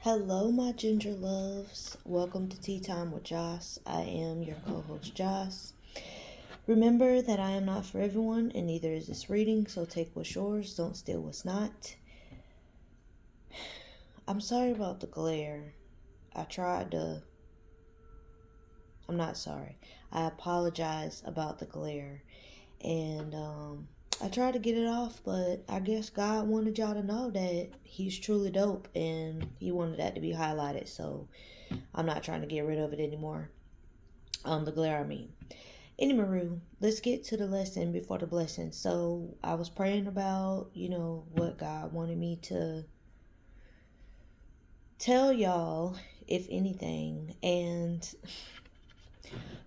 Hello, my ginger loves. Welcome to Tea Time with Joss. I am your co-host, Joss. Remember that I am not for everyone, and neither is this reading, so take what's yours, don't steal what's not. I'm sorry about the glare. I'm not sorry. I apologize about the glare. And I tried to get it off, but I guess God wanted y'all to know that he's truly dope and he wanted that to be highlighted. So I'm not trying to get rid of it anymore. The glare, I mean. Anyway, let's get to the lesson before the blessing. So I was praying about, what God wanted me to tell y'all, if anything. And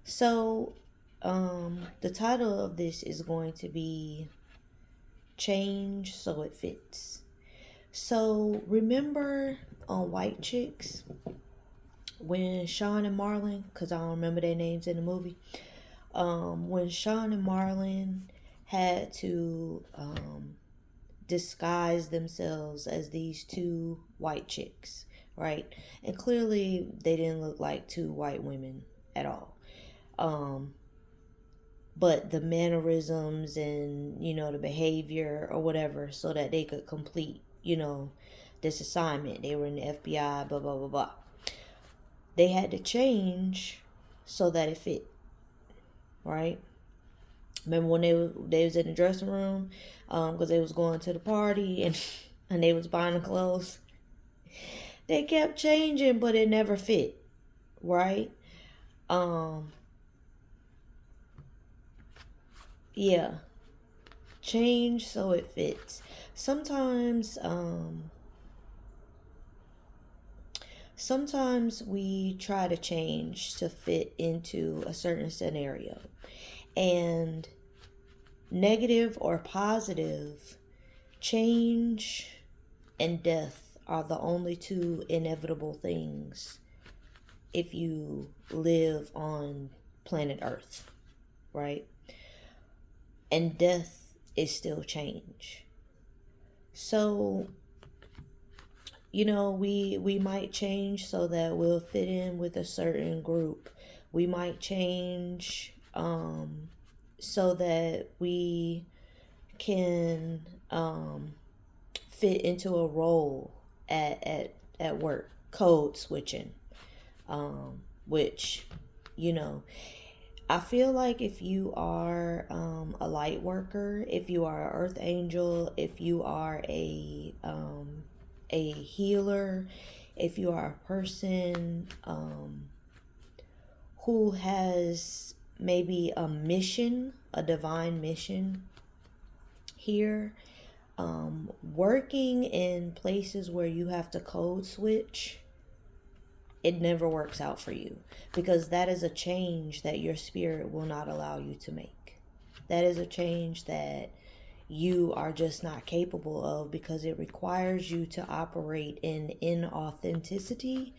so the title of this is going to be Change So It Fits. So remember on White Chicks when Sean and Marlon, because I don't remember their names in the movie, when Sean and Marlon had to disguise themselves as these two white chicks, right? And clearly they didn't look like two white women at all. But the mannerisms and, the behavior or whatever, so that they could complete, this assignment. They were in the FBI, blah, blah, blah, blah. They had to change so that it fit, right? Remember when they was in the dressing room, because they was going to the party and they was buying the clothes. They kept changing, but it never fit, right? Yeah, change so it fits. Sometimes we try to change to fit into a certain scenario, and negative or positive, change and death are the only two inevitable things if you live on planet Earth, right? And death is still change. So, we might change so that we'll fit in with a certain group. We might change so that we can fit into a role at work. Code switching, which, I feel like if you are a light worker, if you are an earth angel, if you are a healer, if you are a person who has maybe a mission, a divine mission here, working in places where you have to code switch, it never works out for you, because that is a change that your spirit will not allow you to make. That is a change that you are just not capable of, because it requires you to operate in inauthenticity,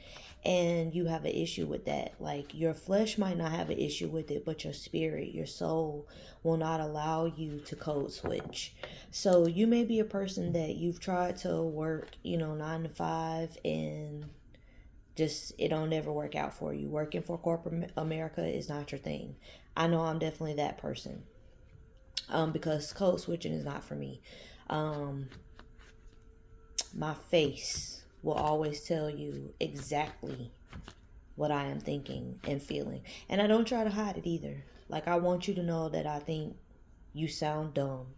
and you have an issue with that. Like, your flesh might not have an issue with it, but your spirit, your soul will not allow you to code switch. So you may be a person that you've tried to work 9 to 5, and just it don't ever work out for you. Working for corporate America is not your thing. I know I'm definitely that person, because code switching is not for me. My face will always tell you exactly what I am thinking and feeling, and I don't try to hide it either. Like, I want you to know that I think you sound dumb.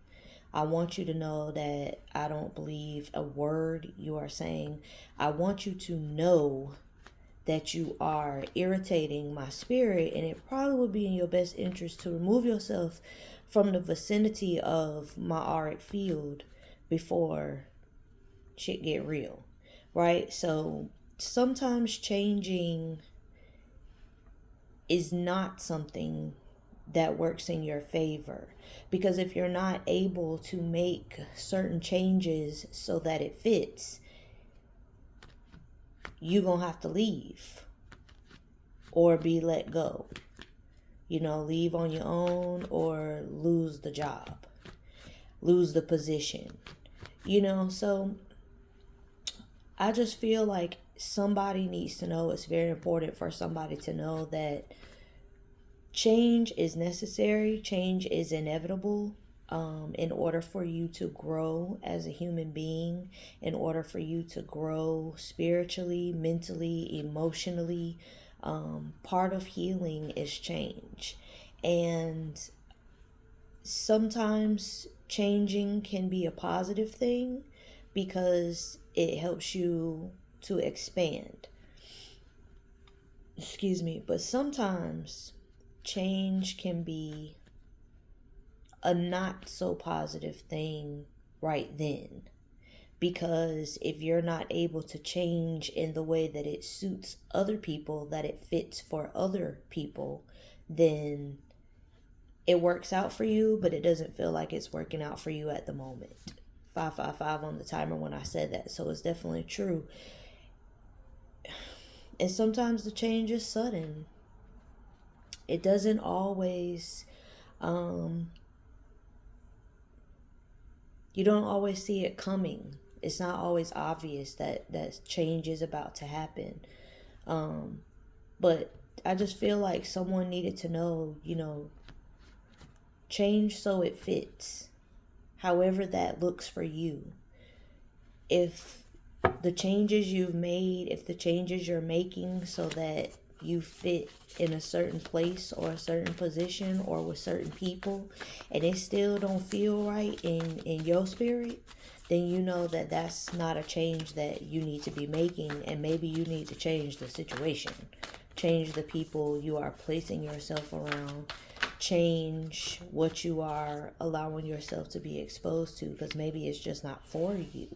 I want you to know that I don't believe a word you are saying. I want you to know that you are irritating my spirit, and it probably would be in your best interest to remove yourself from the vicinity of my auric field before shit get real, right? So sometimes changing is not something that works in your favor, because if you're not able to make certain changes so that it fits, you're gonna have to leave or be let go. Leave on your own or lose the job, lose the position. So I just feel like somebody needs to know, it's very important for somebody to know that change is necessary, change is inevitable. In order for you to grow as a human being, in order for you to grow spiritually, mentally, emotionally, part of healing is change. And sometimes changing can be a positive thing because it helps you to expand. Excuse me, but sometimes change can be a not so positive thing right then. Because if you're not able to change in the way that it suits other people, that it fits for other people, then it works out for you, but it doesn't feel like it's working out for you at the moment. 555 on the timer when I said that, so it's definitely true. And sometimes the change is sudden. It doesn't always, you don't always see it coming. It's not always obvious that change is about to happen. But I just feel like someone needed to know, change so it fits, however that looks for you. If the changes you've made, if the changes you're making so that you fit in a certain place or a certain position or with certain people, and it still don't feel right in your spirit, then you know that that's not a change that you need to be making, and maybe you need to change the situation, change the people you are placing yourself around, change what you are allowing yourself to be exposed to, because maybe it's just not for you.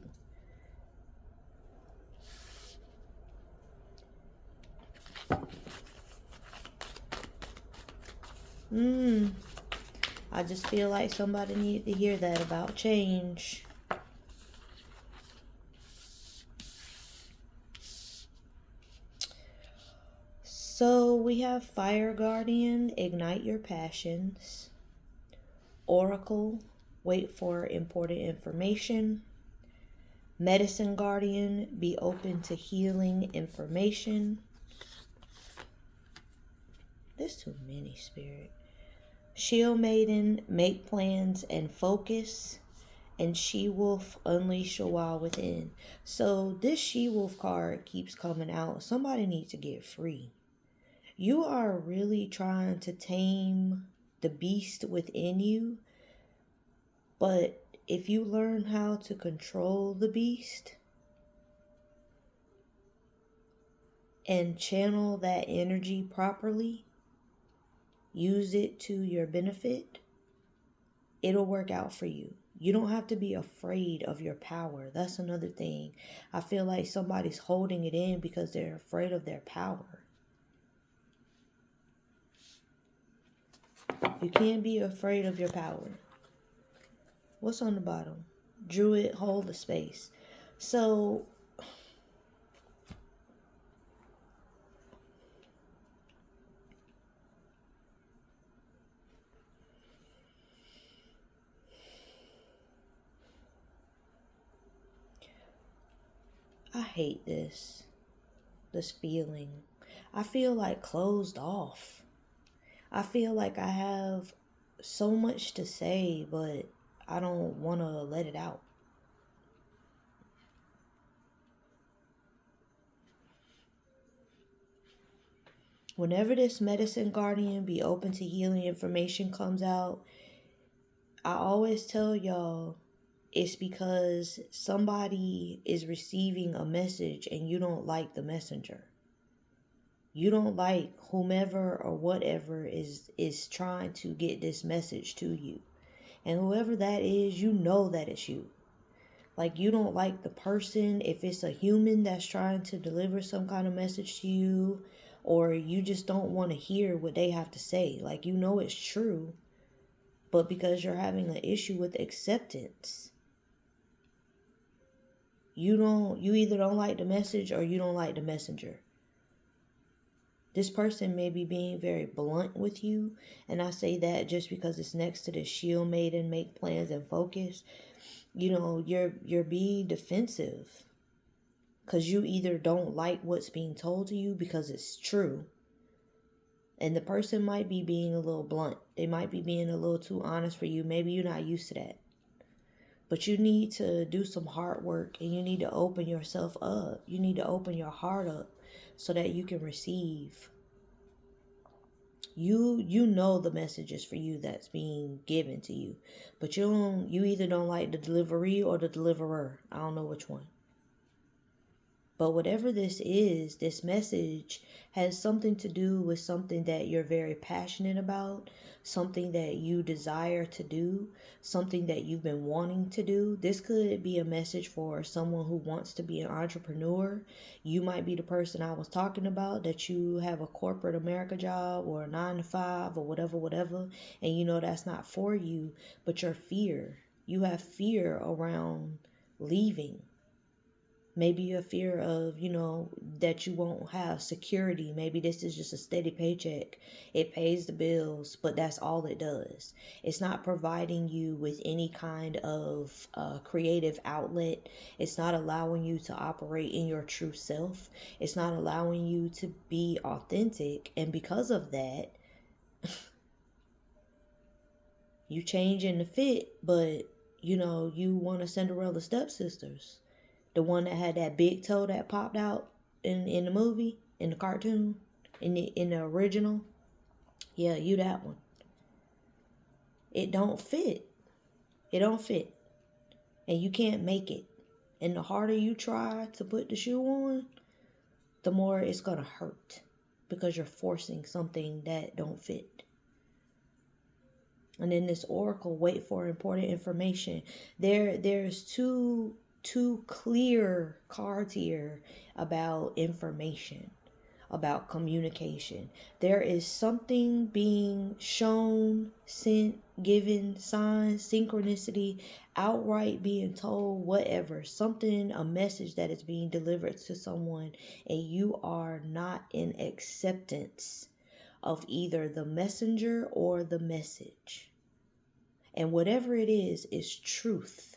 I just feel like somebody needed to hear that about change. So we have Fire Guardian, ignite your passions. Oracle, wait for important information. Medicine Guardian, be open to healing information. There's too many, Spirit. Shield Maiden, make plans and focus. And She-Wolf, unleash your wild within. So this She-Wolf card keeps coming out. Somebody needs to get free. You are really trying to tame the beast within you. But if you learn how to control the beast and channel that energy properly, use it to your benefit, it'll work out for you. You don't have to be afraid of your power. That's another thing. I feel like somebody's holding it in because they're afraid of their power. You can't be afraid of your power. What's on the bottom? Druid, hold the space. So I hate this feeling. I feel like closed off. I feel like I have so much to say, but I don't want to let it out. Whenever this Medicine Guardian, be open to healing information comes out, I always tell y'all it's because somebody is receiving a message and you don't like the messenger. You don't like whomever or whatever is trying to get this message to you. And whoever that is, you know that it's you. Like, you don't like the person, if it's a human that's trying to deliver some kind of message to you, or you just don't want to hear what they have to say. Like, you know it's true, but because you're having an issue with acceptance, you either don't like the message or you don't like the messenger. This person may be being very blunt with you, and I say that just because it's next to the Shield Maiden, make plans and focus. You're being defensive. because you either don't like what's being told to you because it's true, and the person might be being a little blunt. They might be being a little too honest for you. Maybe you're not used to that. But you need to do some hard work, and you need to open yourself up. You need to open your heart up so that you can receive. You know the messages for you that's being given to you. But you either don't like the delivery or the deliverer. I don't know which one. But whatever this is, this message has something to do with something that you're very passionate about, something that you desire to do, something that you've been wanting to do. This could be a message for someone who wants to be an entrepreneur. You might be the person I was talking about, that you have a corporate America job or a 9-to-5 or whatever, and you know that's not for you, but your fear. You have fear around leaving. Maybe a fear of, that you won't have security. Maybe this is just a steady paycheck. It pays the bills, but that's all it does. It's not providing you with any kind of creative outlet. It's not allowing you to operate in your true self. It's not allowing you to be authentic. And because of that, you change in the fit, but, you want to Cinderella stepsisters. The one that had that big toe that popped out in the movie, in the cartoon, in the original. Yeah, you that one. It don't fit. It don't fit. And you can't make it. And the harder you try to put the shoe on, the more it's going to hurt. Because you're forcing something that don't fit. And in this oracle, wait for important information. There's two clear cards here about information, about communication. There is something being shown, sent, given, signs, synchronicity, outright being told, whatever. Something, a message that is being delivered to someone, and you are not in acceptance of either the messenger or the message. And whatever it is truth.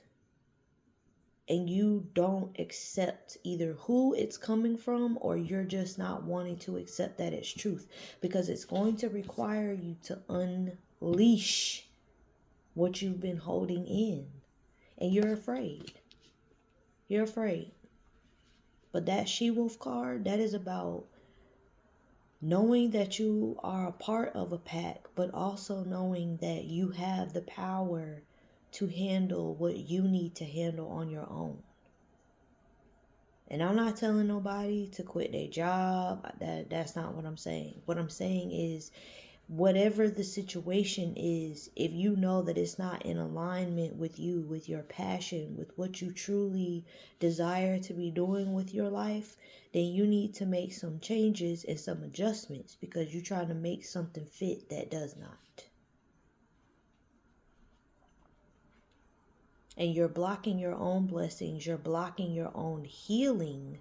And you don't accept either who it's coming from, or you're just not wanting to accept that it's truth, because it's going to require you to unleash what you've been holding in, and you're afraid. You're afraid. But that She-Wolf card, that is about knowing that you are a part of a pack, but also knowing that you have the power to handle what you need to handle on your own. And I'm not telling nobody to quit their job. That's not what I'm saying. What I'm saying is, whatever the situation is, if you know that it's not in alignment with you, with your passion, with what you truly desire to be doing with your life, then you need to make some changes and some adjustments, because you're trying to make something fit that does not. And you're blocking your own blessings. You're blocking your own healing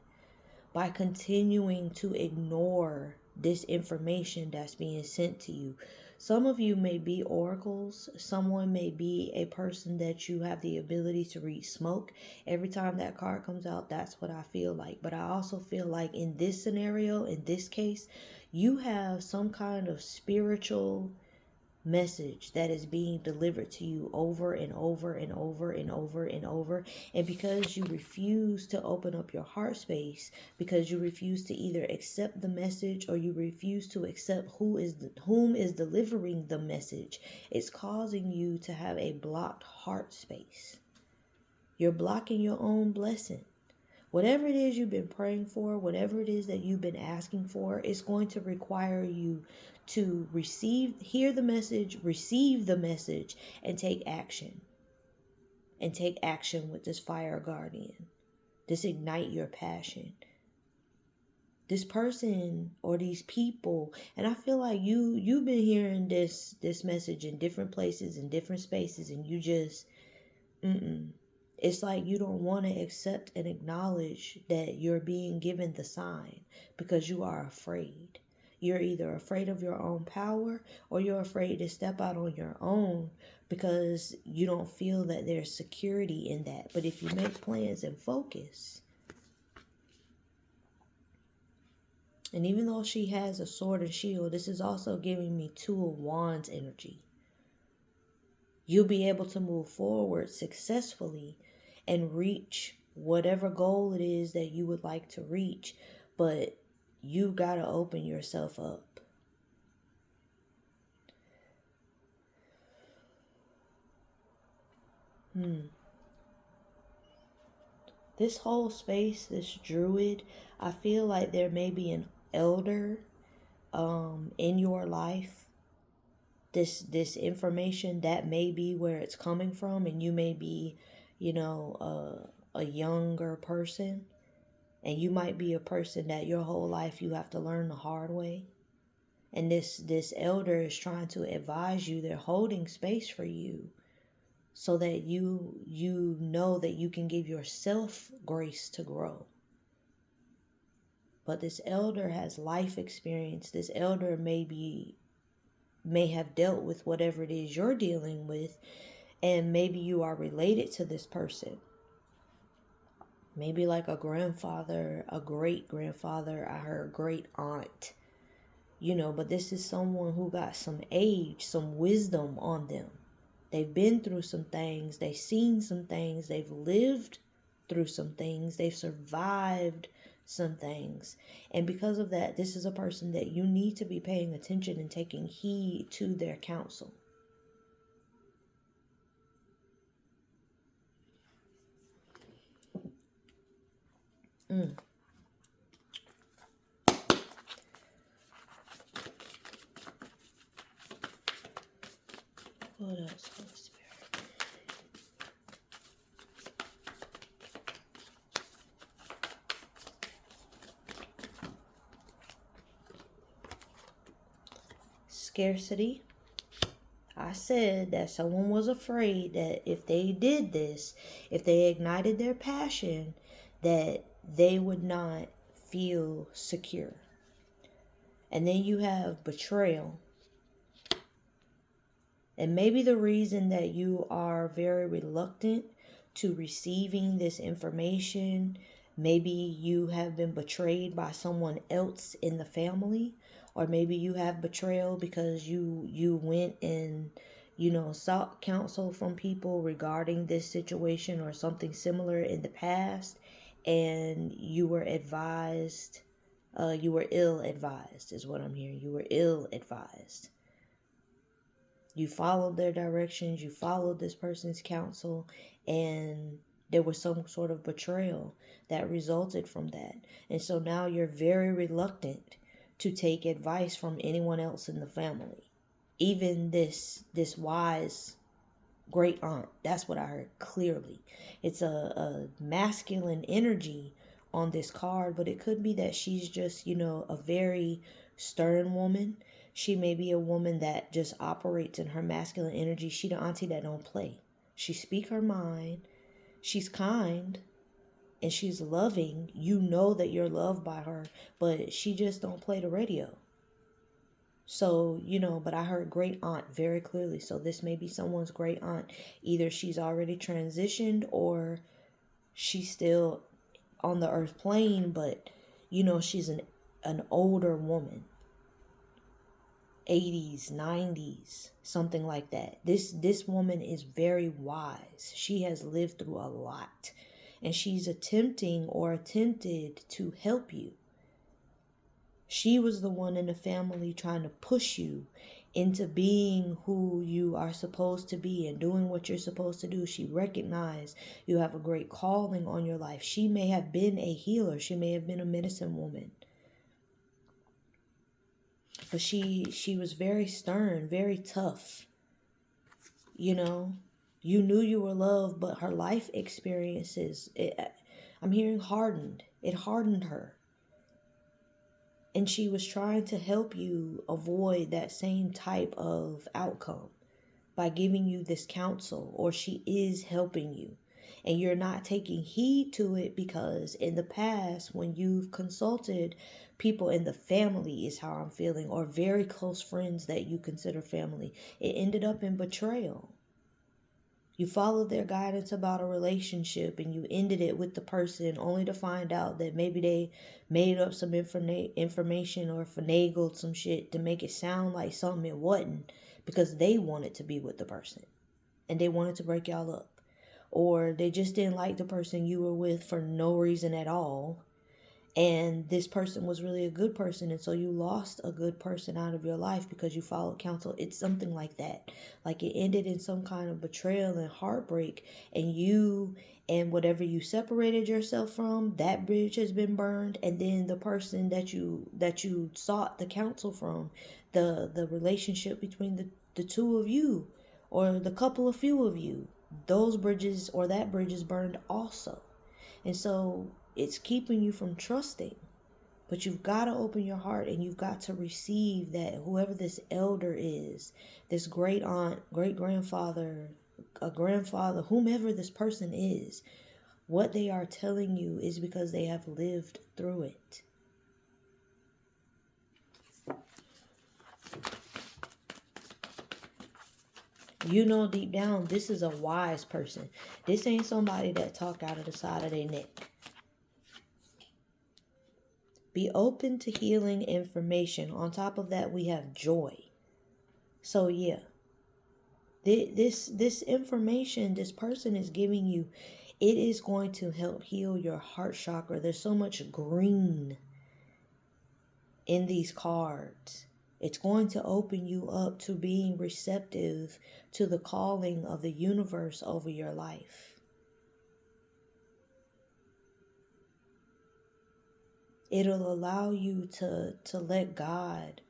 by continuing to ignore this information that's being sent to you. Some of you may be oracles. Someone may be a person that you have the ability to read smoke. Every time that card comes out, that's what I feel like. But I also feel like in this scenario, in this case, you have some kind of spiritual message that is being delivered to you over and over and over and over and over. And because you refuse to open up your heart space, because you refuse to either accept the message, or you refuse to accept whom is delivering the message, it's causing you to have a blocked heart space. You're blocking your own blessing. Whatever it is you've been praying for, whatever it is that you've been asking for, it's going to require you to hear the message, receive the message, and take action. And take action with this fire guardian. This ignite your passion. This person or these people, and I feel like you've been hearing this message in different places, in different spaces, and you just, It's like you don't want to accept and acknowledge that you're being given the sign, because you are afraid. You're either afraid of your own power, or you're afraid to step out on your own because you don't feel that there's security in that. But if you make plans and focus, And even though she has a sword and shield, this is also giving me 2 of Wands energy. You'll be able to move forward successfully and reach whatever goal it is that you would like to reach. But you got to open yourself up. This whole space, this druid, I feel like there may be an elder in your life. This information, that may be where it's coming from, and you may be, a younger person, and you might be a person that your whole life you have to learn the hard way. And this elder is trying to advise you. They're holding space for you so that you know that you can give yourself grace to grow. But this elder has life experience. This elder may have dealt with whatever it is you're dealing with, and maybe you are related to this person. Maybe like a grandfather, a great grandfather, I heard great aunt. But this is someone who got some age, some wisdom on them. They've been through some things, they've seen some things, they've lived through some things, they've survived some things. And because of that, this is a person that you need to be paying attention and taking heed to their counsel. What else, Holy Spirit? Scarcity. I said that someone was afraid that if they did this, if they ignited their passion, that they would not feel secure. And then you have betrayal. And maybe the reason that you are very reluctant to receiving this information, maybe you have been betrayed by someone else in the family, or maybe you have betrayal because you went and sought counsel from people regarding this situation or something similar in the past, and you were advised, you were ill advised is what I'm hearing. You were ill advised. You followed their directions, you followed this person's counsel, and there was some sort of betrayal that resulted from that. And so now you're very reluctant to take advice from anyone else in the family. Even this wise great aunt. That's what I heard clearly. It's a masculine energy on this card, but it could be that she's just, a very stern woman. She may be a woman that just operates in her masculine energy. She the auntie that don't play. She speak her mind. She's kind and she's loving. You know that you're loved by her, but she just don't play the radio. So, but I heard great aunt very clearly. So this may be someone's great aunt. Either she's already transitioned or she's still on the earth plane, but she's an older woman. 80s, 90s, something like that. This woman is very wise. She has lived through a lot, and she's attempted to help you. She was the one in the family trying to push you into being who you are supposed to be and doing what you're supposed to do. She recognized you have a great calling on your life. She may have been a healer. She may have been a medicine woman. But she was very stern, very tough. You knew you were loved, but her life experiences, I'm hearing hardened. It hardened her. And she was trying to help you avoid that same type of outcome by giving you this counsel, or she is helping you. And you're not taking heed to it because in the past, when you've consulted people in the family, is how I'm feeling, or very close friends that you consider family, it ended up in betrayal. You followed their guidance about a relationship and you ended it with the person only to find out that maybe they made up some information or finagled some shit to make it sound like something it wasn't because they wanted to be with the person and they wanted to break y'all up. Or they just didn't like the person you were with for no reason at all. And this person was really a good person, and so you lost a good person out of your life because you followed counsel. It's something like that. Like it ended in some kind of betrayal and heartbreak, and you and whatever you separated yourself from, that bridge has been burned, and then the person that you sought the counsel from, the relationship between the two of you or the couple of few of you, those bridges or that bridge is burned also. And so it's keeping you from trusting. But you've got to open your heart and you've got to receive that whoever this elder is, this great aunt, great grandfather, a grandfather, whomever this person is, what they are telling you is because they have lived through it. You know deep down, this is a wise person. This ain't somebody that talk out of the side of their neck. Be open to healing information. On top of that, we have joy. So yeah, this information this person is giving you, it is going to help heal your heart chakra. There's so much green in these cards. It's going to open you up to being receptive to the calling of the universe over your life. It'll allow you to let God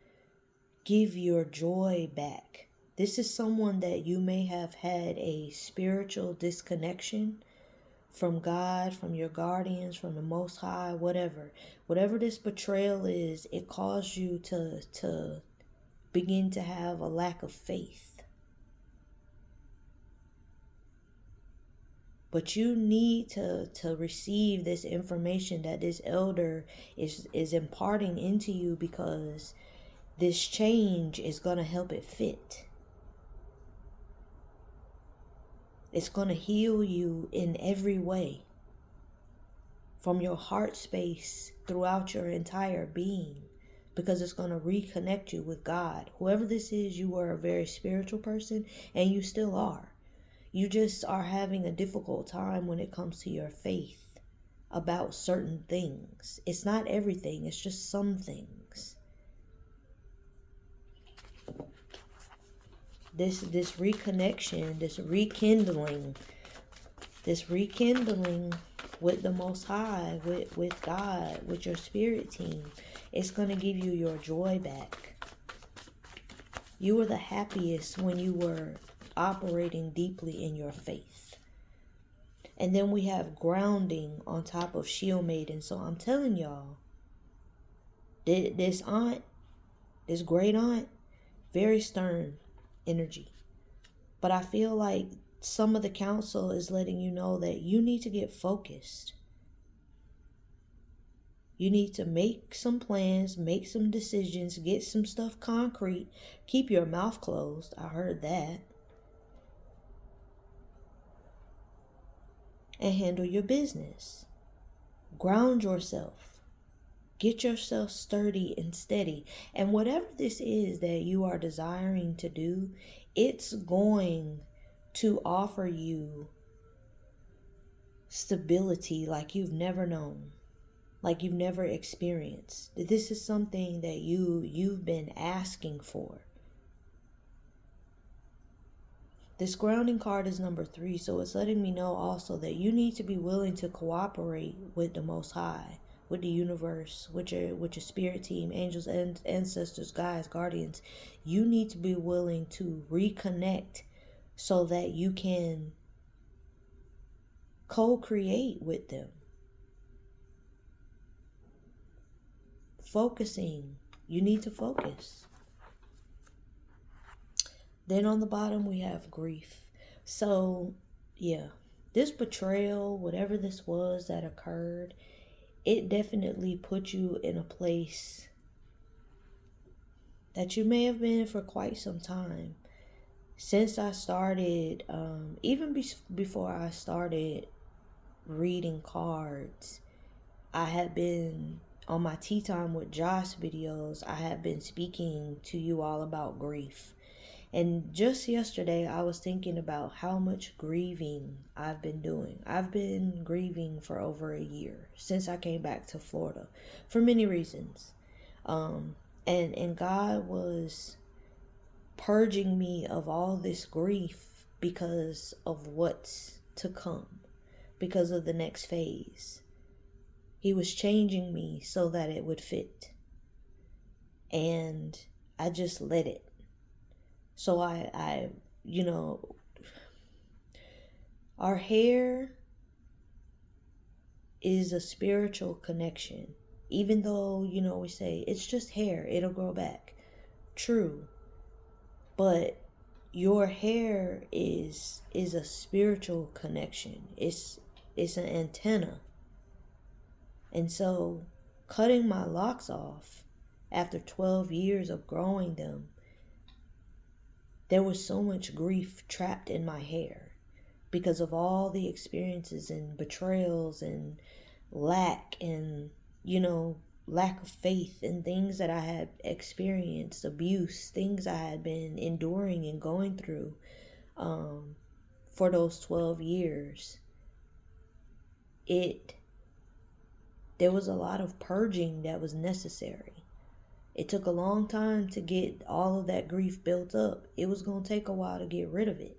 give your joy back. This is someone that you may have had a spiritual disconnection from God, from your guardians, from the Most High, whatever. Whatever this betrayal is, it caused you to begin to have a lack of faith. But you need to receive this information that this elder is imparting into you, because this change is going to help it fit. It's going to heal you in every way, from your heart space throughout your entire being, because it's going to reconnect you with God. Whoever this is, you were a very spiritual person, and you still are. You just are having a difficult time when it comes to your faith about certain things. It's not everything, it's just some things. This reconnection, this rekindling with the Most High, with God, with your spirit team, it's going to give you your joy back. You were the happiest when you were operating deeply in your faith. And then we have grounding on top of Shield Maiden. So I'm telling y'all, this aunt, this great aunt, very stern energy. But I feel like some of the counsel is letting you know that you need to get focused. You need to make some plans, make some decisions, get some stuff concrete. Keep your mouth closed. I heard that. And handle your business. Ground yourself. Get yourself sturdy and steady. And whatever this is that you are desiring to do, it's going to offer you stability like you've never known, like you've never experienced. This is something that you've been asking for. This grounding card is number 3, so it's letting me know also that you need to be willing to cooperate with the Most High, with the universe, with your spirit team, angels, and ancestors, guides, guardians. You need to be willing to reconnect so that you can co-create with them. Focusing. You need to focus. Then on the bottom we have grief. So yeah, this betrayal, whatever this was that occurred, it definitely put you in a place that you may have been for quite some time. since I started, before I started reading cards, I had been on my Tea Time with Josh videos. I have been speaking to you all about grief. And just yesterday, I was thinking about how much grieving I've been doing. I've been grieving for over a year since I came back to Florida for many reasons. And God was purging me of all this grief because of what's to come, because of the next phase. He was changing me so that it would fit. And I just let it. So I our hair is a spiritual connection. Even though, we say it's just hair, it'll grow back. True. But your hair is a spiritual connection. It's an antenna. And so cutting my locks off after 12 years of growing them, there was so much grief trapped in my hair because of all the experiences and betrayals and lack and, lack of faith and things that I had experienced, abuse, things I had been enduring and going through for those 12 years. There was a lot of purging that was necessary. It took a long time to get all of that grief built up. It was going to take a while to get rid of it.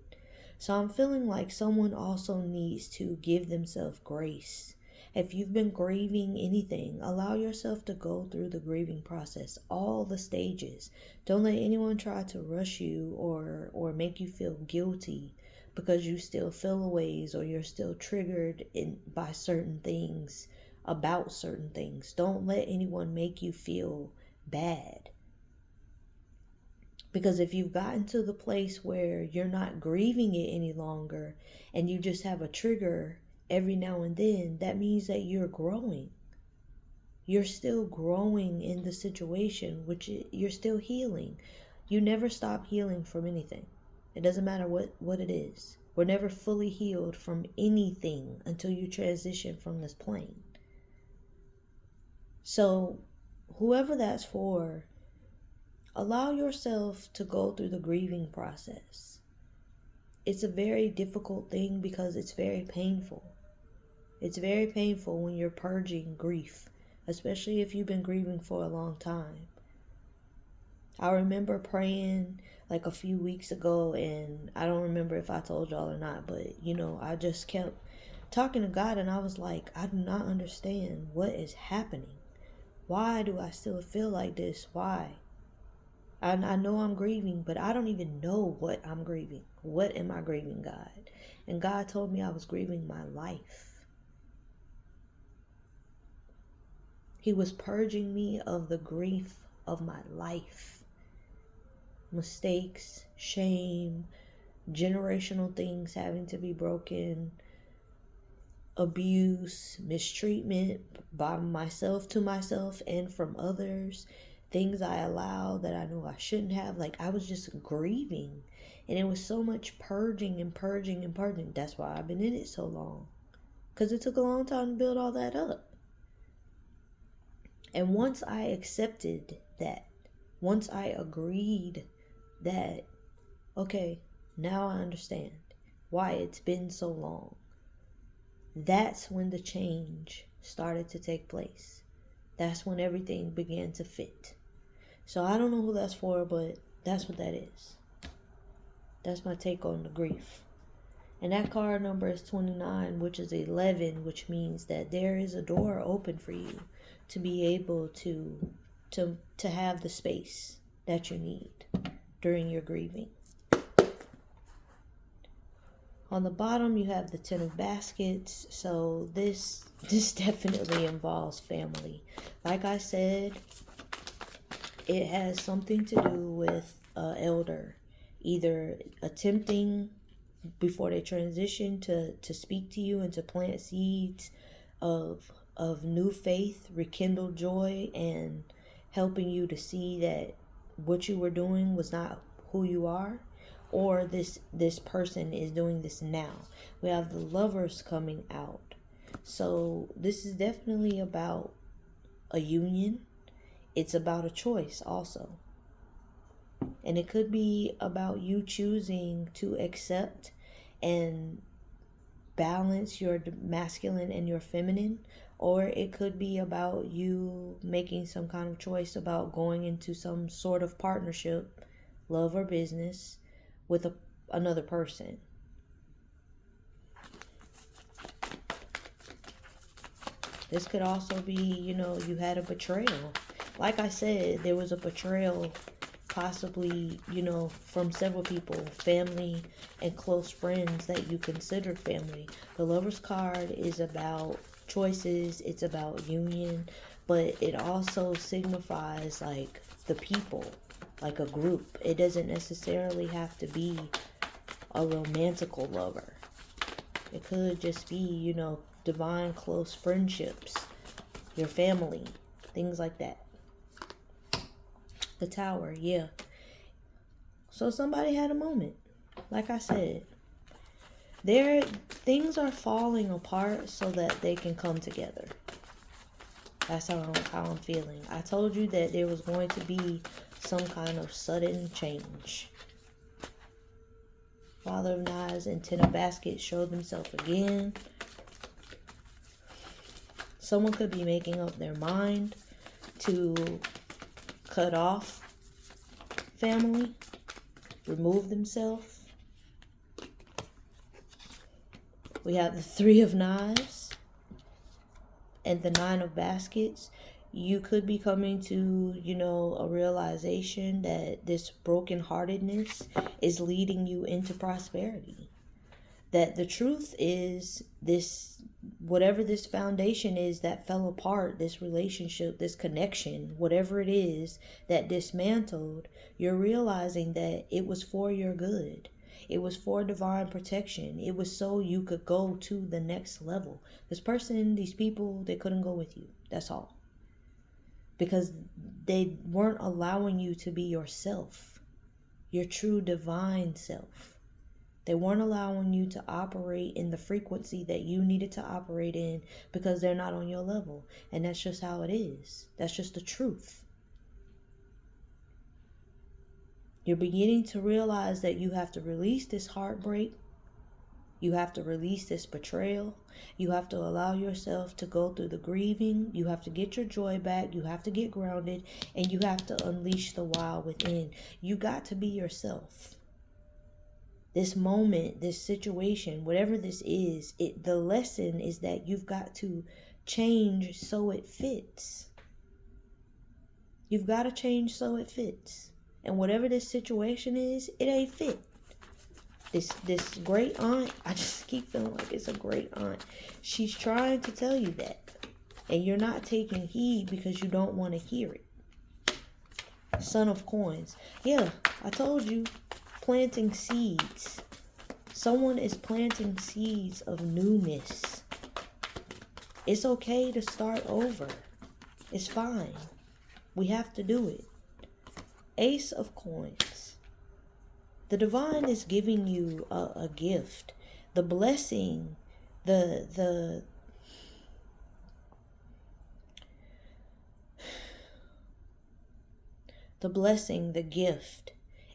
So I'm feeling like someone also needs to give themselves grace. If you've been grieving anything, allow yourself to go through the grieving process, all the stages. Don't let anyone try to rush you or make you feel guilty because you still feel a ways or you're still triggered by certain things, about certain things. Don't let anyone make you feel bad. Because if you've gotten to the place where you're not grieving it any longer and you just have a trigger every now and then, that means that you're growing. You're still growing in the situation, which you're still healing. You never stop healing from anything. It doesn't matter what it is. We're never fully healed from anything until you transition from this plane. So whoever that's for, allow yourself to go through the grieving process. It's a very difficult thing because it's very painful. It's very painful when you're purging grief, especially if you've been grieving for a long time. I remember praying like a few weeks ago, and I don't remember if I told y'all or not, but I just kept talking to God, and I was like, I do not understand what is happening. Why do I still feel like this? Why? I know I'm grieving, but I don't even know what I'm grieving. What am I grieving, God? And God told me I was grieving my life. He was purging me of the grief of my life. Mistakes, shame, generational things having to be broken, abuse, mistreatment by myself to myself and from others, things I allowed that I knew I shouldn't have. Like, I was just grieving, and it was so much purging and purging and purging. That's why I've been in it so long, because it took a long time to build all that up. And once I accepted that, once I agreed that, okay, now I understand why it's been so long, that's when the change started to take place. That's when everything began to fit. So I don't know who that's for, but that's what that is. That's my take on the grief. And that card number is 29, which is 11, which means that there is a door open for you to be able to have the space that you need during your grieving. On the bottom, you have the 10 of baskets. So this definitely involves family. Like I said, it has something to do with an elder either attempting before they transition to speak to you and to plant seeds of new faith, rekindle joy, and helping you to see that what you were doing was not who you are, or this person is doing this now. We have the Lovers coming out. So this is definitely about a union. It's about a choice also. And it could be about you choosing to accept and balance your masculine and your feminine, or it could be about you making some kind of choice about going into some sort of partnership, love or business, with another person. This could also be, you had a betrayal. Like I said, there was a betrayal possibly, from several people, family and close friends that you considered family. The Lover's card is about choices, it's about union, but it also signifies like the people, like a group. It doesn't necessarily have to be a romantical lover. It could just be, divine close friendships, your family, things like that. The Tower, yeah. So somebody had a moment. Like I said, things are falling apart so that they can come together. That's how I'm feeling. I told you that there was going to be some kind of sudden change. Father of Knives and Ten of Baskets showed themselves again. Someone could be making up their mind to cut off family, remove themselves. We have the Three of Knives and the Nine of Baskets. You could be coming to, a realization that this brokenheartedness is leading you into prosperity. That the truth is whatever this foundation is that fell apart, this relationship, this connection, whatever it is that dismantled, you're realizing that it was for your good. It was for divine protection. It was so you could go to the next level. This person, these people, they couldn't go with you. That's all. Because they weren't allowing you to be yourself, your true divine self. They weren't allowing you to operate in the frequency that you needed to operate in because they're not on your level. And that's just how it is. That's just the truth. You're beginning to realize that you have to release this heartbreak. You have to release this betrayal. You have to allow yourself to go through the grieving. You have to get your joy back. You have to get grounded. And you have to unleash the wild within. You got to be yourself. This moment, this situation, whatever this is, the lesson is that you've got to change so it fits. You've got to change so it fits. And whatever this situation is, it ain't fit. This great aunt, I just keep feeling like it's a great aunt. She's trying to tell you that. And you're not taking heed because you don't want to hear it. Son of Coins. Yeah, I told you. Planting seeds. Someone is planting seeds of newness. It's okay to start over. It's fine. We have to do it. Ace of Coins. The divine is giving you a gift. The blessing, the blessing, the gift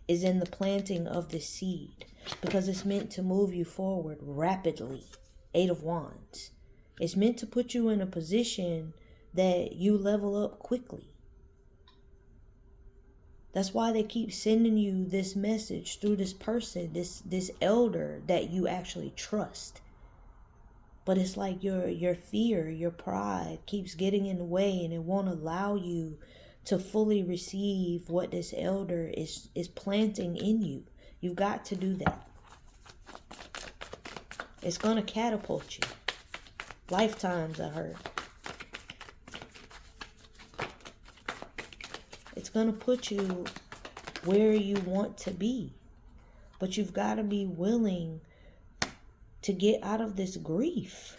is in the planting of the seed because it's meant to move you forward rapidly. Eight of Wands. It's meant to put you in a position that you level up quickly. That's why they keep sending you this message through this person, this elder that you actually trust. But it's like your fear, your pride keeps getting in the way and it won't allow you to fully receive what this elder is planting in you. You've got to do that. It's going to catapult you. Lifetimes, I heard. It's going to put you where you want to be. But you've got to be willing to get out of this grief.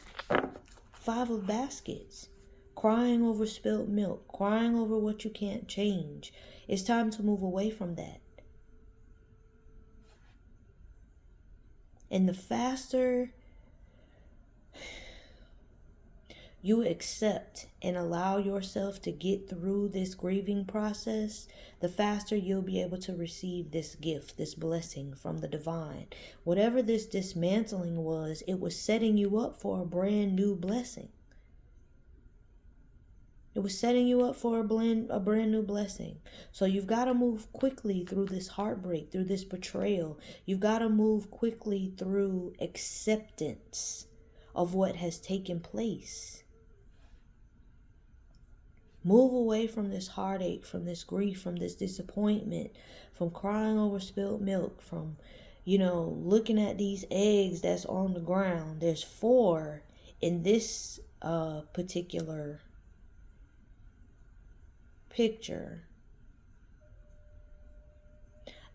Five of Baskets. Crying over spilt milk. Crying over what you can't change. It's time to move away from that. And the faster you accept and allow yourself to get through this grieving process, the faster you'll be able to receive this gift, this blessing from the divine. Whatever this dismantling was, it was setting you up for a brand new blessing. It was setting you up for a brand new blessing. So you've got to move quickly through this heartbreak, through this betrayal. You've got to move quickly through acceptance of what has taken place. Move away from this heartache, from this grief, from this disappointment, from crying over spilled milk, from, looking at these eggs that's on the ground. There's 4 in this particular picture.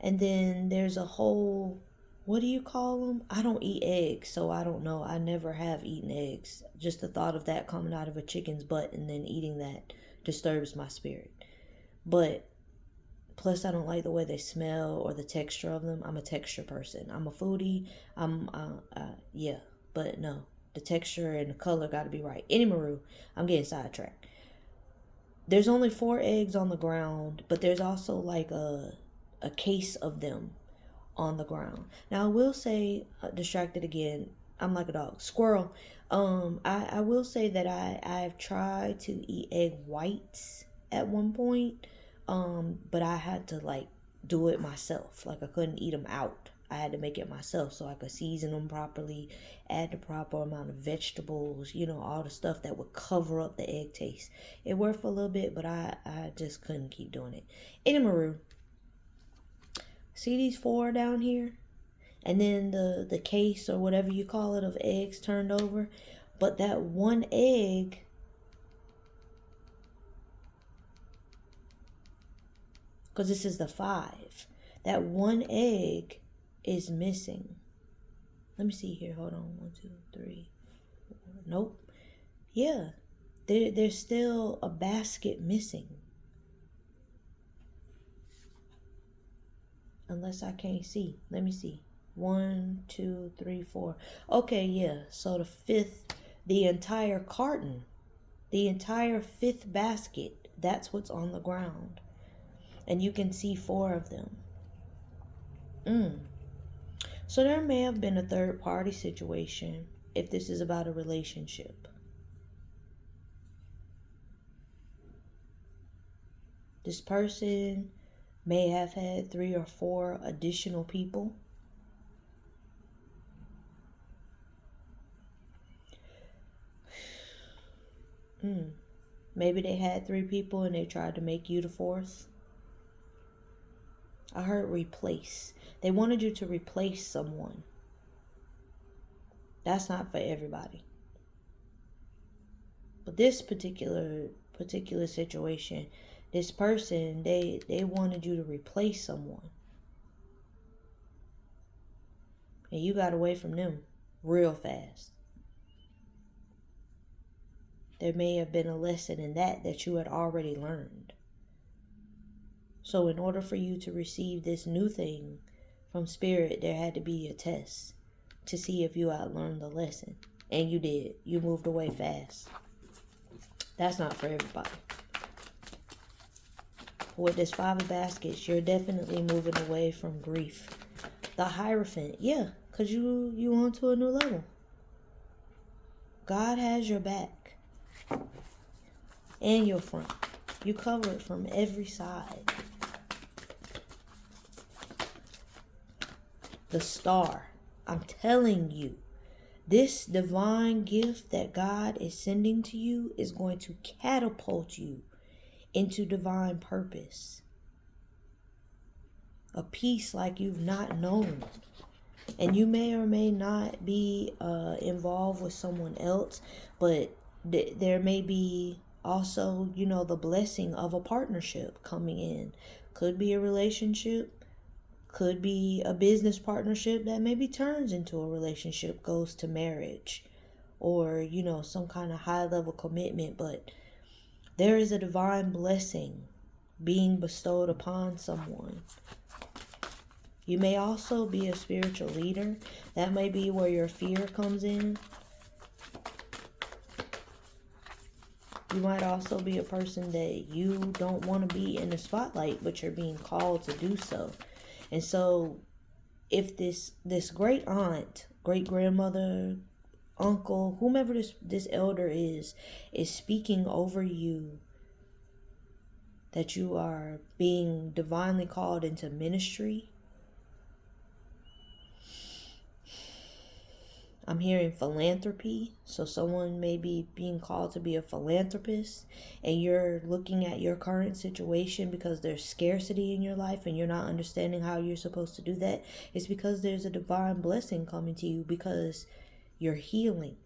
And then there's a whole, what do you call them? I don't eat eggs, so I don't know. I never have eaten eggs. Just the thought of that coming out of a chicken's butt and then eating that disturbs my spirit. But plus I don't like the way they smell or the texture of them. I'm a texture person. I'm a foodie. But no, the texture and the color got to be right. Anywho, I'm getting sidetracked. There's only 4 eggs on the ground, but there's also like a case of them on the ground. Now I will say, distracted again, I'm like a dog. Squirrel. I will say that I've tried to eat egg whites at one point, but I had to do it myself. I couldn't eat them out. I had to make it myself so I could season them properly, add the proper amount of vegetables, all the stuff that would cover up the egg taste. It worked for a little bit, but I just couldn't keep doing it. Anywho, see these 4 down here? And then the case or whatever you call it of eggs turned over. But that one egg, because this is the 5, that one egg is missing. Let me see here. Hold on. 1, 2, 3, 4. Nope. Yeah. There's still a basket missing. Unless I can't see. Let me see. 1, 2, 3, 4. Okay, yeah. So the 5th, the entire carton, the entire 5th basket, that's what's on the ground. And you can see 4 of them. So there may have been a third party situation if this is about a relationship. This person may have had 3 or 4 additional people. Maybe they had 3 people and they tried to make you the 4th. I heard replace. They wanted you to replace someone. That's not for everybody. But this particular situation, this person, they wanted you to replace someone. And you got away from them real fast. There may have been a lesson in that you had already learned. So in order for you to receive this new thing from Spirit, there had to be a test to see if you outlearned the lesson. And you did. You moved away fast. That's not for everybody. With this 5 of baskets, you're definitely moving away from grief. The Hierophant, yeah, because you on to a new level. God has your back and your front. You covered from every side. The Star, I'm telling you, this divine gift that God is sending to you is going to catapult you into divine purpose. A peace like you've not known. And you may or may not be involved with someone else, but there may be also, the blessing of a partnership coming in. Could be a relationship. Could be a business partnership that maybe turns into a relationship, goes to marriage, or, some kind of high level commitment. But there is a divine blessing being bestowed upon someone. You may also be a spiritual leader. That may be where your fear comes in. You might also be a person that you don't want to be in the spotlight, but you're being called to do so. And so if this great aunt, great grandmother, uncle, whomever this elder is speaking over you that you are being divinely called into ministry, I'm hearing philanthropy. So someone may be being called to be a philanthropist, and you're looking at your current situation because there's scarcity in your life and you're not understanding how you're supposed to do that. It's because there's a divine blessing coming to you because you're healing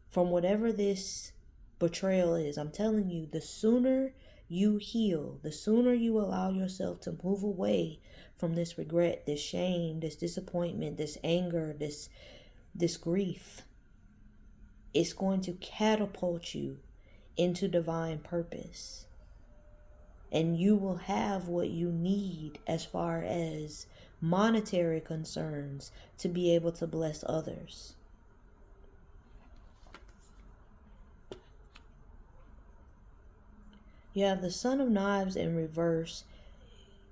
from whatever this betrayal is. I'm telling you, the sooner you heal, the sooner you allow yourself to move away from this regret, this shame, this disappointment, this anger, this grief, it's going to catapult you into divine purpose. And you will have what you need as far as monetary concerns to be able to bless others. You have the Son of Knives in reverse.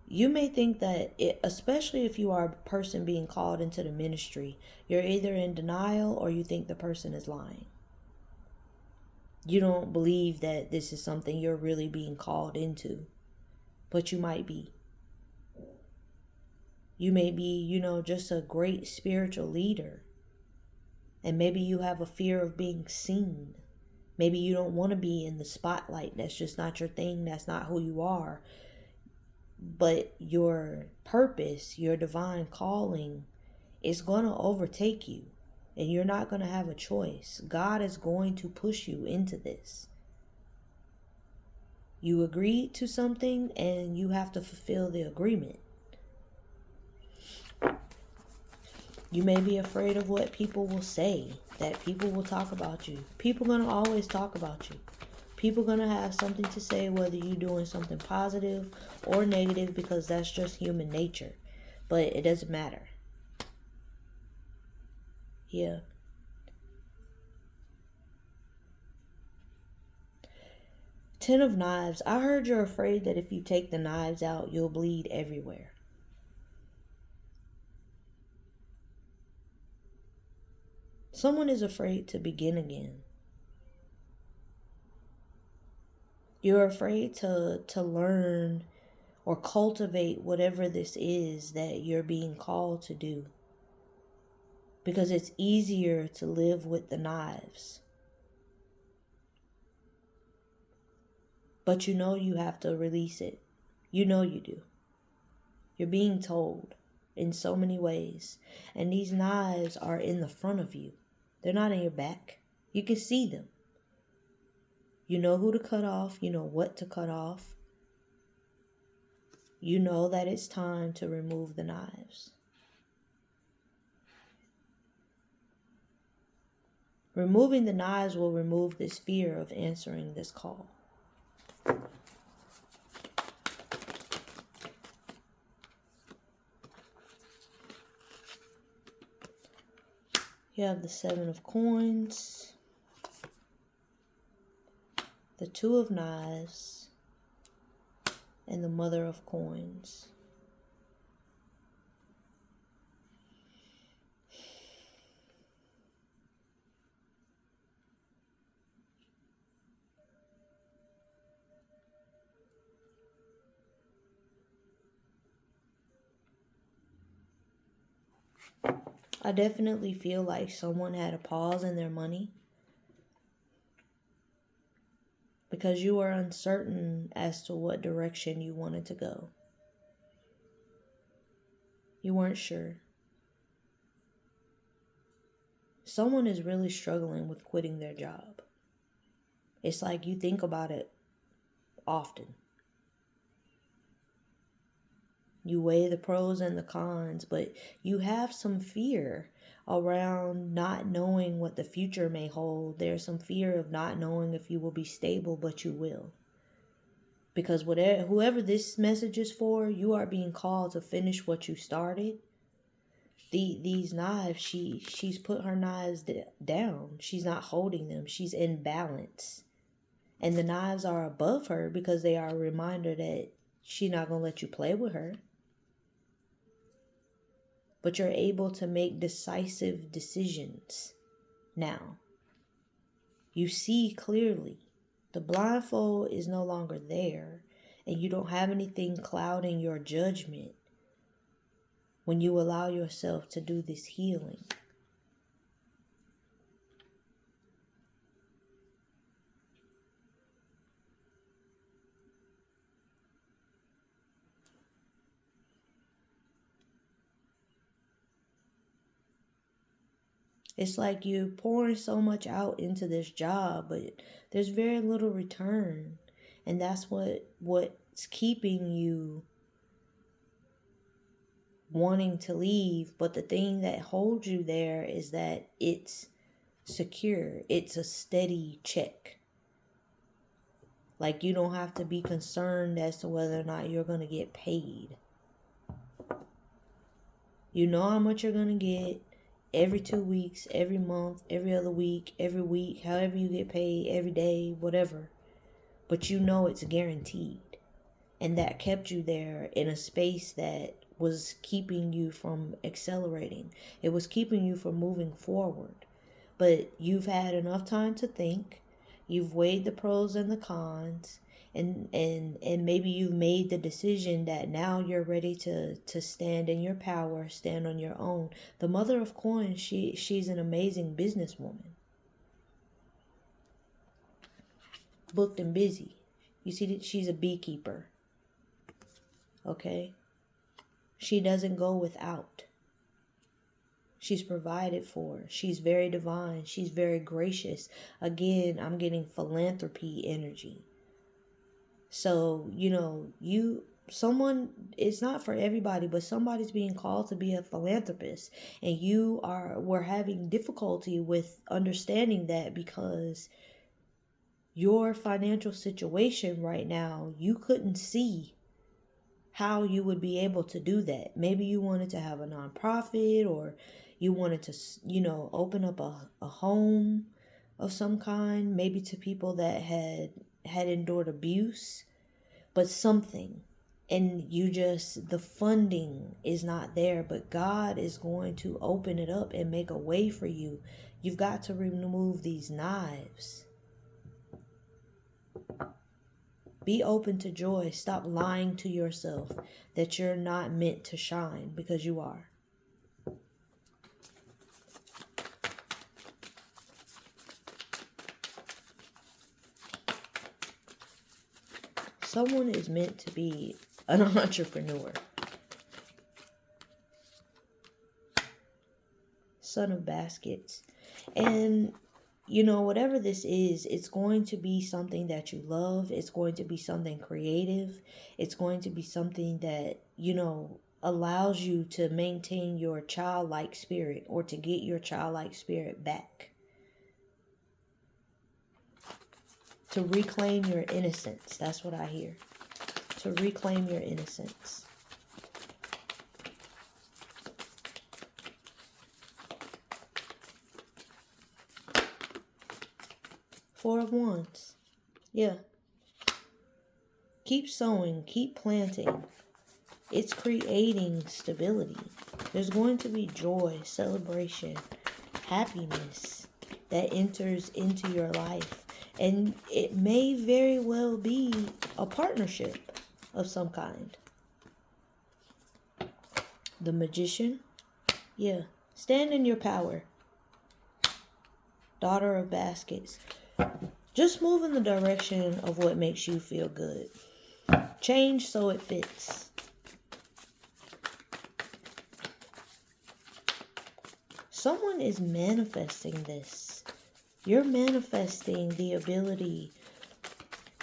You may think that, especially if you are a person being called into the ministry, you're either in denial or you think the person is lying. You don't believe that this is something you're really being called into, but you might be. You may be, just a great spiritual leader. And maybe you have a fear of being seen. Maybe you don't want to be in the spotlight. That's just not your thing. That's not who you are. But your purpose, your divine calling is going to overtake you. And you're not going to have a choice. God is going to push you into this. You agreed to something and you have to fulfill the agreement. You may be afraid of what people will say, that people will talk about you. People are going to always talk about you. People are going to have something to say, whether you're doing something positive or negative, because that's just human nature. But it doesn't matter. Yeah. Ten of Knives. I heard you're afraid that if you take the knives out, you'll bleed everywhere. Someone is afraid to begin again. You're afraid to learn or cultivate whatever this is that you're being called to do. Because it's easier to live with the knives. But you have to release it. You do. You're being told in so many ways. And these knives are in the front of you. They're not in your back. You can see them. You know who to cut off. You know what to cut off. You know that it's time to remove the knives. Removing the knives will remove this fear of answering this call. You have the Seven of Coins, the Two of Knives, and the Mother of Coins. I definitely feel like someone had a pause in their money because you were uncertain as to what direction you wanted to go. You weren't sure. Someone is really struggling with quitting their job. It's like you think about it often. You weigh the pros and the cons, but you have some fear around not knowing what the future may hold. There's some fear of not knowing if you will be stable, but you will. Because whoever this message is for, you are being called to finish what you started. These knives, she's put her knives down. She's not holding them. She's in balance. And the knives are above her because they are a reminder that she's not going to let you play with her. But you're able to make decisive decisions now. You see clearly. The blindfold is no longer there, and you don't have anything clouding your judgment when you allow yourself to do this healing. It's like you're pouring so much out into this job, but there's very little return. And that's what's keeping you wanting to leave. But the thing that holds you there is that it's secure. It's a steady check. Like, you don't have to be concerned as to whether or not you're going to get paid. You know how much you're going to get every 2 weeks, every month, every other week, every week, however you get paid, every day, whatever. But you know it's guaranteed. And that kept you there in a space that was keeping you from accelerating. It was keeping you from moving forward. But you've had enough time to think. You've weighed the pros and the cons. And maybe you've made the decision that now you're ready to stand in your power, stand on your own. The Mother of Coins, she's an amazing businesswoman. Booked and busy. You see that she's a beekeeper. Okay? She doesn't go without. She's provided for. She's very divine. She's very gracious. Again, I'm getting philanthropy energy. So, it's not for everybody, but somebody's being called to be a philanthropist. And we're having difficulty with understanding that because your financial situation right now, you couldn't see how you would be able to do that. Maybe you wanted to have a nonprofit, or you wanted to, open up a home of some kind, maybe to people that had endured abuse, but something. And the funding is not there, but God is going to open it up and make a way for you. You've got to remove these knives. Be open to joy. Stop lying to yourself that you're not meant to shine, because you are. Someone is meant to be an entrepreneur. Son of Baskets. And whatever this is, it's going to be something that you love. It's going to be something creative. It's going to be something that, allows you to maintain your childlike spirit, or to get your childlike spirit back. To reclaim your innocence. That's what I hear. To reclaim your innocence. Four of Wands. Yeah. Keep sowing. Keep planting. It's creating stability. There's going to be joy, celebration, happiness that enters into your life. And it may very well be a partnership of some kind. The Magician. Yeah. Stand in your power. Daughter of Baskets. Just move in the direction of what makes you feel good. Change so it fits. Someone is manifesting this. You're manifesting the ability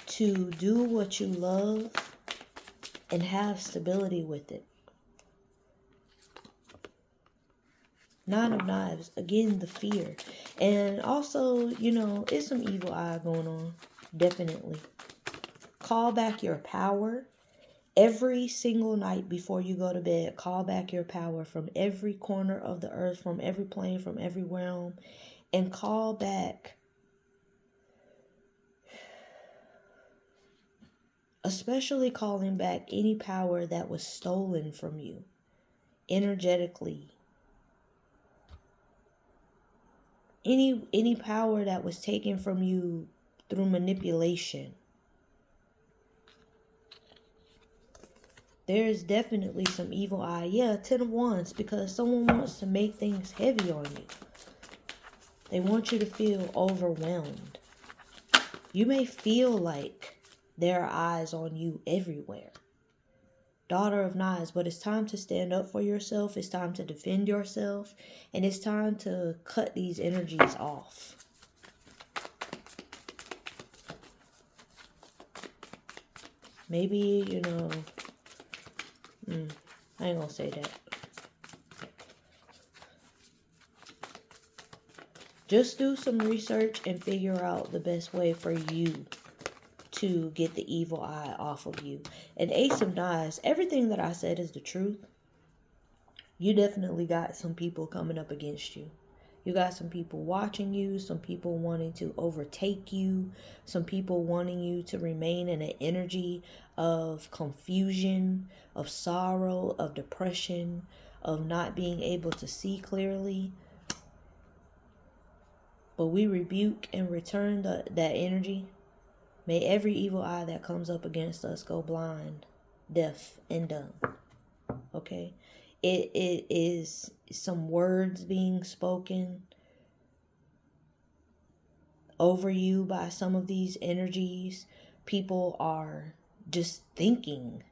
to do what you love and have stability with it. Nine of Knives. Again, the fear. And also, it's some evil eye going on. Definitely. Call back your power. Every single night before you go to bed, call back your power from every corner of the earth, from every plane, from every realm, and call back, especially calling back any power that was stolen from you energetically. Any power that was taken from you through manipulation. There is definitely some evil eye. Yeah, 10 of Wands, because someone wants to make things heavy on you. They want you to feel overwhelmed. You may feel like there are eyes on you everywhere. Daughter of Knives, but it's time to stand up for yourself. It's time to defend yourself. And it's time to cut these energies off. Maybe, I ain't gonna say that. Just do some research and figure out the best way for you to get the evil eye off of you. And Ace of Knives, everything that I said is the truth. You definitely got some people coming up against you. You got some people watching you, some people wanting to overtake you, some people wanting you to remain in an energy of confusion, of sorrow, of depression, of not being able to see clearly. But we rebuke and return that energy. May every evil eye that comes up against us go blind, deaf, and dumb. Okay? It is some words being spoken over you by some of these energies. People are just thinking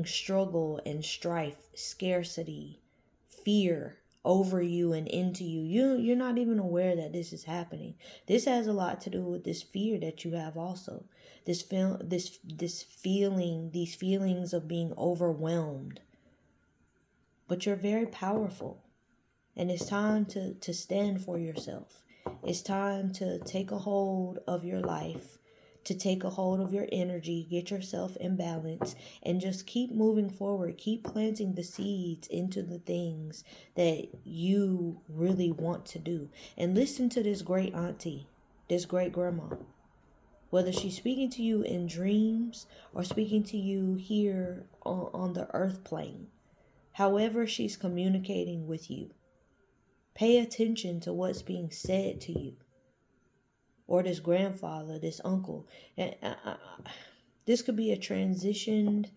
struggle and strife, scarcity, fear over you and into you. You're not even aware that this is happening. This has a lot to do with this fear that you have also. These feelings of being overwhelmed. But you're very powerful. And it's time to stand for yourself. It's time to take a hold of your life, to take a hold of your energy, get yourself in balance, and just keep moving forward. Keep planting the seeds into the things that you really want to do. And listen to this great auntie, this great grandma. Whether she's speaking to you in dreams or speaking to you here on the earth plane, however she's communicating with you, pay attention to what's being said to you. Or this grandfather, this uncle. And this could be a transitioned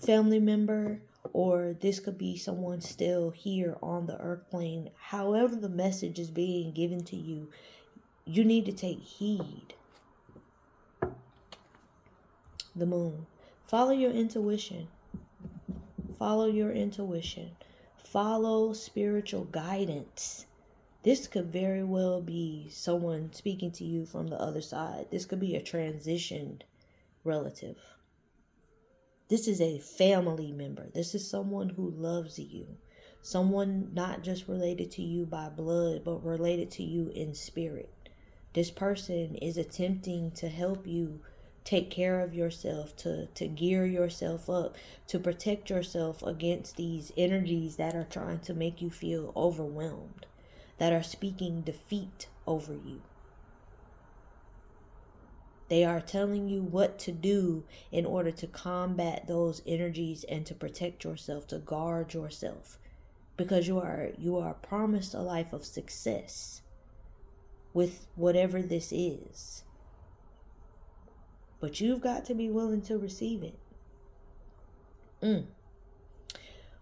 family member, or this could be someone still here on the earth plane. However the message is being given to you, you need to take heed. The Moon. Follow your intuition. Follow your intuition. Follow spiritual guidance. This could very well be someone speaking to you from the other side. This could be a transitioned relative. This is a family member. This is someone who loves you. Someone not just related to you by blood, but related to you in spirit. This person is attempting to help you take care of yourself, to gear yourself up, to protect yourself against these energies that are trying to make you feel overwhelmed, that are speaking defeat over you. They are telling you what to do in order to combat those energies and to protect yourself, to guard yourself, because you are promised a life of success with whatever this is. But you've got to be willing to receive it.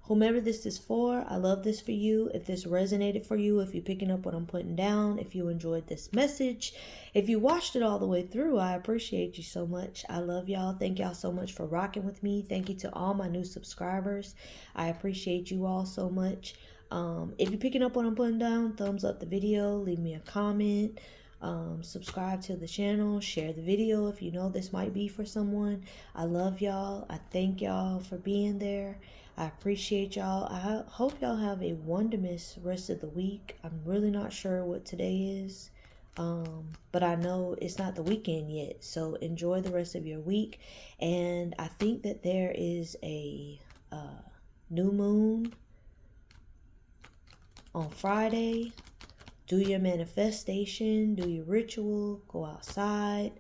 Whomever this is for, I love this for you. If this resonated for you, if you're picking up what I'm putting down, if you enjoyed this message, if you watched it all the way through, I appreciate you so much. I love y'all. Thank y'all so much for rocking with me. Thank you to all my new subscribers. I appreciate you all so much. If you're picking up what I'm putting down, thumbs up the video, leave me a comment. Subscribe to the channel, share the video if you know this might be for someone. I love y'all. I thank y'all for being there. I appreciate y'all. I hope y'all have a wonderful rest of the week. I'm really not sure what today is. But I know it's not the weekend yet, so enjoy the rest of your week. And I think that there is a new moon on Friday. Do your manifestation, do your ritual, go outside.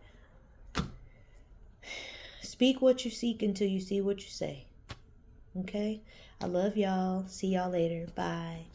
Speak what you seek until you see what you say. Okay? I love y'all. See y'all later. Bye.